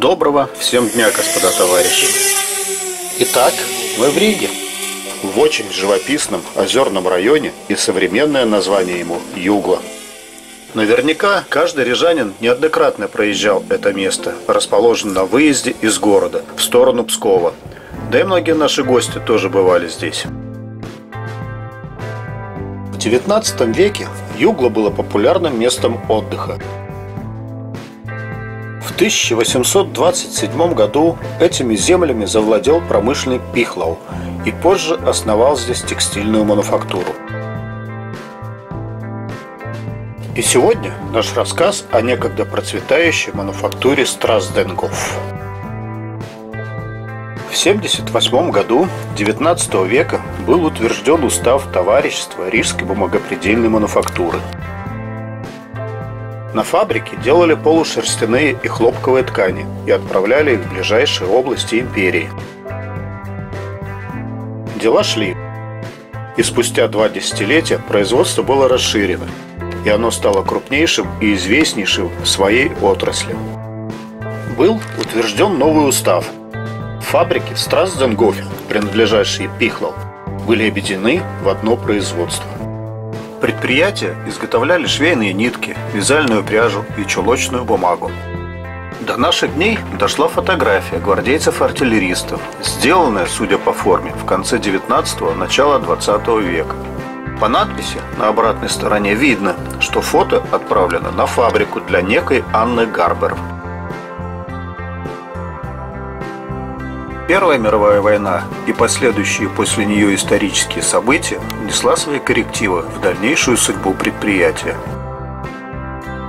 Доброго всем дня, господа товарищи. Итак, мы в Риге, в очень живописном озерном районе, и современное название ему Югла. Наверняка каждый рижанин неоднократно проезжал это место, расположенное на выезде из города в сторону Пскова. Да и многие наши гости тоже бывали здесь. В XIX веке Югла было популярным местом отдыха. В 1827 году этими землями завладел промышленный Пихлау и позже основал здесь текстильную мануфактуру. И сегодня наш рассказ о некогда процветающей мануфактуре Страсденгоф. В 1978 году XIX века был утвержден устав товарищества Рижской бумагопредельной мануфактуры. На фабрике делали полушерстяные и хлопковые ткани и отправляли их в ближайшие области империи. Дела шли, и спустя 2 десятилетия производство было расширено, и оно стало крупнейшим и известнейшим в своей отрасли. Был утвержден новый устав. Фабрики в Страсденгофе, принадлежащие Пихлау, были объединены в одно производство. Предприятия изготовляли швейные нитки, вязальную пряжу и чулочную бумагу. До наших дней дошла фотография гвардейцев-артиллеристов, сделанная, судя по форме, в конце 19-го, начало 20 века. По надписи на обратной стороне видно, что фото отправлено на фабрику для некой Анны Гарбер. Первая мировая война и последующие после нее исторические события внесла свои коррективы в дальнейшую судьбу предприятия.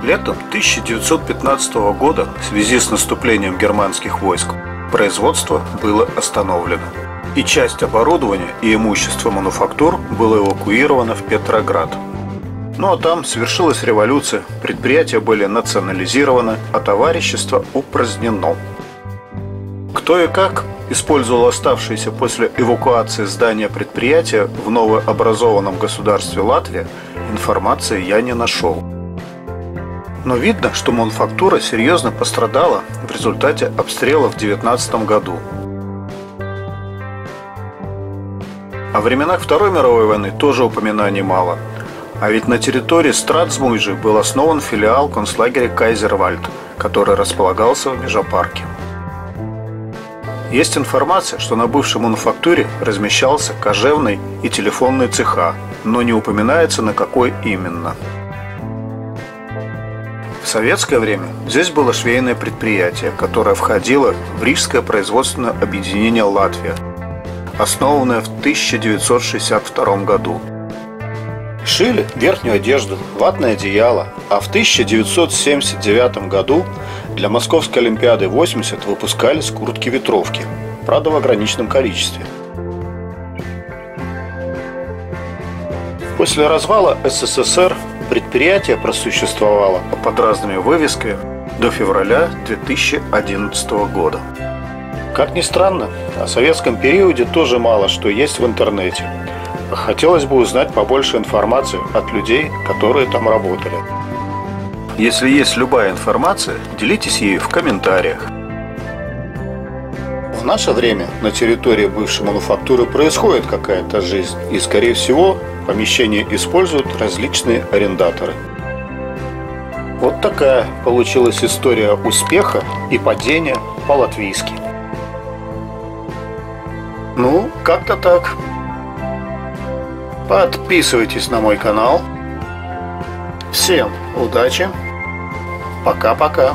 Летом 1915 года в связи с наступлением германских войск производство было остановлено, и часть оборудования и имущества мануфактур было эвакуировано в Петроград. Ну а там свершилась революция, предприятия были национализированы, а товарищество упразднено. Кто и как использовал оставшиеся после эвакуации здания предприятия в новообразованном государстве Латвия, информации я не нашел. Но видно, что мануфактура серьезно пострадала в результате обстрела в 19 году. О временах Второй мировой войны тоже упоминаний мало. А ведь на территории Страцмуйжи был основан филиал концлагеря Кайзервальд, который располагался в Межапарке. Есть информация, что на бывшей мануфактуре размещался кожевный и телефонный цеха, но не упоминается, на какой именно. В советское время здесь было швейное предприятие, которое входило в Рижское производственное объединение «Латвия», основанное в 1962 году. Шили верхнюю одежду, ватное одеяло, а в 1979 году для Московской Олимпиады 80 выпускались куртки-ветровки, правда в ограниченном количестве. После развала СССР предприятие просуществовало под разными вывесками до февраля 2011 года. Как ни странно, о советском периоде тоже мало что есть в интернете. Хотелось бы узнать побольше информации от людей, которые там работали. Если есть любая информация, делитесь ею в комментариях. В наше время на территории бывшей мануфактуры происходит какая-то жизнь, и, скорее всего, помещение используют различные арендаторы. Вот такая получилась история успеха и падения по-латвийски. Ну, как-то так. Подписывайтесь на мой канал. Всем удачи. Пока-пока.